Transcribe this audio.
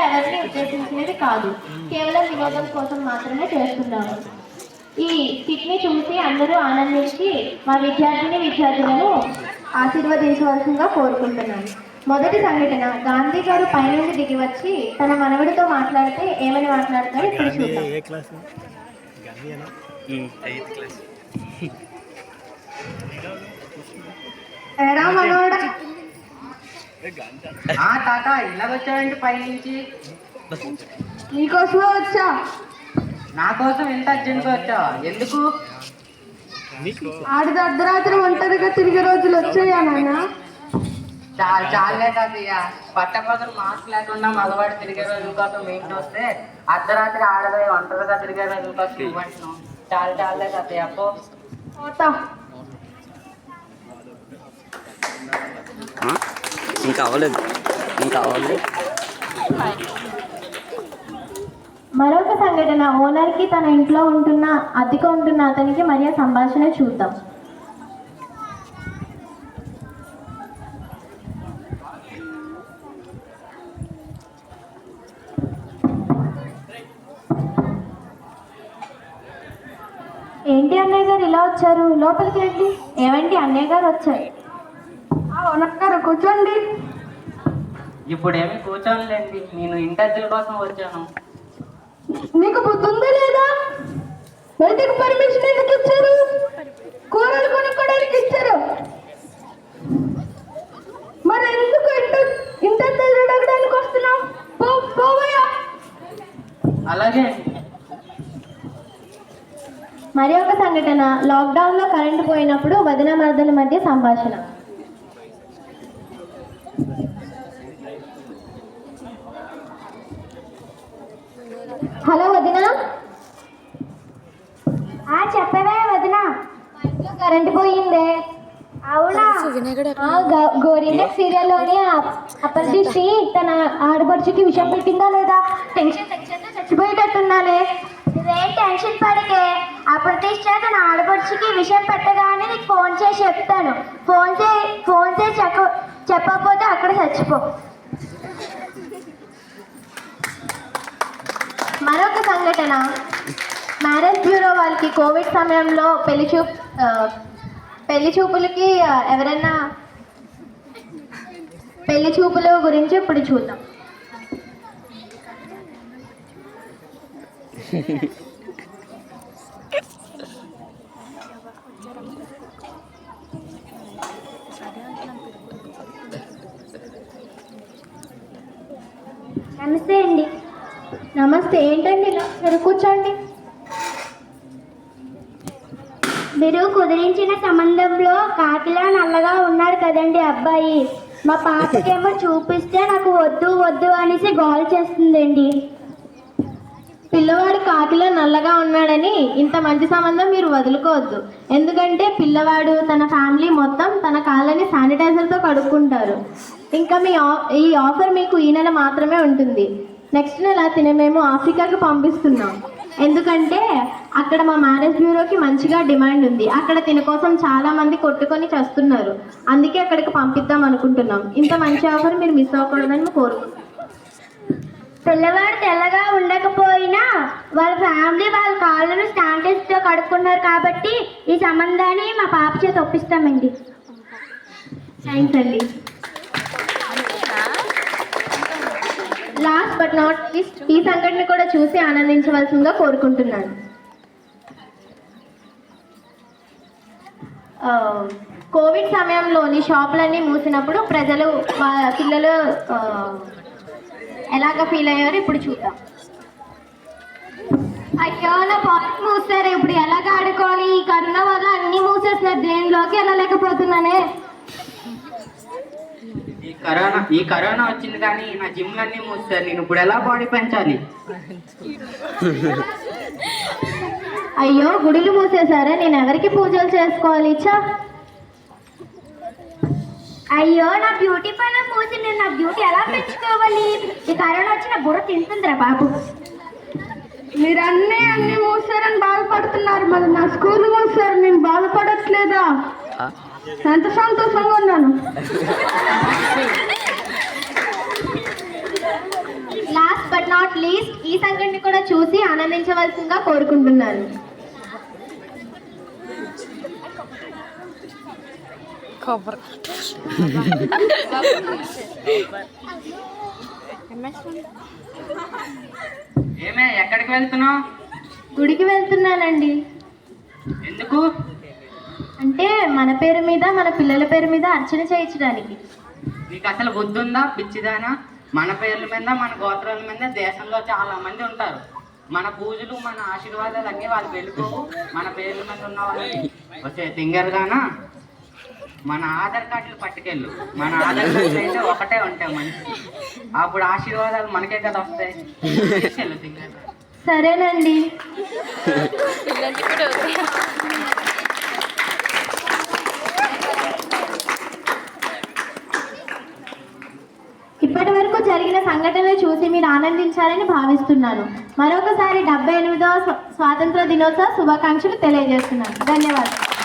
ఎవరిని ఉద్దేశించినది కాదు, కేవలం వినోదం కోసం మాత్రమే చేస్తున్నాము. ఈ కిట్ని చూసి అందరూ ఆనందించి మా విద్యార్థులను ఆశీర్వదించవలసిందిగా కోరుకుంటున్నాను. మొదటి సంఘటన, గాంధీ గారు పైనుండి దిగి వచ్చి తన మనవడితో మాట్లాడితే ఏమని మాట్లాడతారో ఇప్పుడు చూద్దాం. తాత ఇలా వచ్చావంటే పైనుంచి? నీకోసమే వచ్చా. నా కోసం ఎంత అర్జెంట్గా వచ్చావా? ఎందుకు? ఆడిది అర్ధరాత్రి ఒంటరిగా తిరిగే రోజులు వచ్చాయా నాన్న? చాలే తాతయ్య, పట్టపగలు మాస్క్ లేకుండా మగవాడు తిరిగే రోజుల కోసం మేము వస్తే అర్ధరాత్రి ఆడదే ఒంటరిగా తిరిగే రోజుల కోసం ఇవ్వంటున్నాం. చాలే తాతయ్య. అప్పో ఇంకా అవ్వలేదు. మరొక సంఘటన, ఓనర్కి తన ఇంట్లో అద్దెకు ఉంటున్న అతనికి మరియా సంభాషణ చూద్దాం. ఏంటి అన్నయ్య గారు ఇలా వచ్చారు? లోపలికి రండి. ఏమండి అన్నయ్య గారు వచ్చారు? ఓనర్ గారు కూర్చోండి. ఇప్పుడేమి కూర్చోనులేండి, నేను ఇంటర్వ్యూల కోసం వచ్చాను. మీకు బుద్ధి ఉందా లేదా? బయటకు పర్మిషన్ ఎందుకు ఇచ్చారు? కూరలు కొనుక్కోడానికి ఇచ్చారు, మరి ఎందుకు ఇంటర్వ్యూలు అడగడానికి వస్తున్నావు? పోవయ్యా. అలాగే. మరి ఒక సంఘటన, లాక్డౌన్లో కరెంటు పోయినప్పుడు వదిన మరదల మధ్య సంభాషణ. హలో వదిన. చెప్పవే వదిన, కరెంటు పోయిందే. అవునా? గోరింటెక్ సీరియల్లోని అపర్దిష్టి తన ఆడపడుచుకి విషయం పెట్టిందా లేదా? టెన్షన్ చచ్చిపోయేటట్టున్నానే. నువ్వేం టెన్షన్ పడికే, అపర్దిష్ట తన ఆడపడుచుకి విషయం పెట్టగానే నీకు ఫోన్ చేసి చెప్తాను. ఫోన్ చేసి చెప్పకపోతే అక్కడ చచ్చిపో. మరొక సంఘటన, మ్యారేజ్ బ్యూరో వాళ్ళకి కోవిడ్ సమయంలో పెళ్లి చూపుల గురించి ఇప్పుడు చూద్దాం. నమస్తే అండి. నమస్తే. ఏంటండి ఇలా మీరు కూర్చోండి. మీరు కుదిరించిన సంబంధంలో కాకిలా నల్లగా ఉన్నాడు కదండి అబ్బాయి. మా పాపకేమో చూపిస్తే నాకు వద్దు అనేసి గోల చేస్తుందండి. పిల్లవాడు కాకిలో నల్లగా ఉన్నాడని ఇంత మంచి సంబంధం మీరు వదులుకోవద్దు. ఎందుకంటే పిల్లవాడు తన ఫ్యామిలీ మొత్తం తన కాళ్ళని శానిటైజర్తో కడుక్కుంటారు. ఇంకా ఈ ఆఫర్ మీకు ఈ నెల మాత్రమే ఉంటుంది. నెక్స్ట్ నెల మేము ఆఫ్రికాకి పంపిస్తున్నాం. ఎందుకంటే అక్కడ మా మ్యారేజ్ బ్యూరోకి మంచిగా డిమాండ్ ఉంది. అక్కడ తిన కోసం చాలా మంది కొట్టుకొని చేస్తున్నారు. అందుకే అక్కడికి పంపిద్దాం అనుకుంటున్నాం. ఇంత మంచి ఆఫర్ మీరు మిస్ అవ్వకూడదని కోరుకుంటున్నాం. పిల్లవాడు తెల్లగా ఉండకపోయినా వాళ్ళ ఫ్యామిలీ వాళ్ళ కాళ్ళను శానిటైజర్తో కడుక్కున్నారు కాబట్టి ఈ సంబంధాన్ని మా పాప చేత ఒప్పిస్తామండి. థ్యాంక్స్ అండి. లాస్ట్ బట్ నాట్ లీస్ట్, ఈ సంఘటన కూడా చూసి ఆనందించవలసిందిగా కోరుకుంటున్నాను. కోవిడ్ సమయంలోని షాపులన్నీ మూసినప్పుడు పిల్లలు ఎలాగ ఫీల్ అయ్యారో ఇప్పుడు చూద్దాం. అయ్యో నా పాయింట్ మూసారు, ఇప్పుడు ఎలాగ ఆడుకోవాలి? ఈ కరోనా వల్ల అన్ని మూసేస్తున్నారు, దేనిలోకి వెళ్ళలేకపోతున్నానే. ఈ కరోనా వచ్చింది కానీ నా జిమ్లన్నీ మూస్తారు. నేను ఇప్పుడు ఎలా బాడీ పెంచాలి? అయ్యో గుడిలు మూసేశారా? నేను ఎవరికి పూజలు చేసుకోవాలి? అయ్యో నా బ్యూటీ పార్లర్ మూసి నేను నా బ్యూటీ ఎలా పెంచుకోవాలి? ఈ కరోనా వచ్చిన బుర్ర తింటుందిరా బాబు. మీరు అన్ని మూసారని బాధపడుతున్నారు, మరి నా స్కూల్ మూసారు, నేను బాధపడట్లేదా? ఎంత సంతోషంగా ఉన్నాను. లాస్ట్ బట్ నాట్ లీస్ట్ ఈ సంఘటన కూడా చూసి ఆనందించవలసిందిగా కోరుకుంటున్నాను. ఏమే ఎక్కడికి వెళ్తున్నావు? గుడికి వెళ్తున్నానండి. ఎందుకు? అంటే మన పేరు మీద మన పిల్లల పేరు మీద అర్చన చేయించడానికి. నీకు అసలు బుద్ధి ఉందా పిచ్చిదానా? మన పేర్ల మీద మన గోత్రాల మీద దేశంలో చాలా మంది ఉంటారు. మన పూజలు మన ఆశీర్వాదాలు అన్నీ వాళ్ళు వెళ్ళిపోవు. మన పేర్ల మీద ఉన్న వాళ్ళకి వచ్చే తింగరుగానా మన ఆధార్ కార్డులు పట్టుకెళ్ళు. మన ఆధార్ కార్డులు అయితే ఒకటే ఉంటాయి మనిషికి. అప్పుడు ఆశీర్వాదాలు మనకే కదా వస్తాయి. తీసుకెళ్ళు తింగరు. సరేనండి. ఇప్పటి వరకు జరిగిన సంఘటనలు చూసి మీరు ఆనందించాలని భావిస్తున్నాను. మరొకసారి 78వ స్వాతంత్ర దినోత్సవ శుభాకాంక్షలు తెలియజేస్తున్నాను. ధన్యవాదాలు.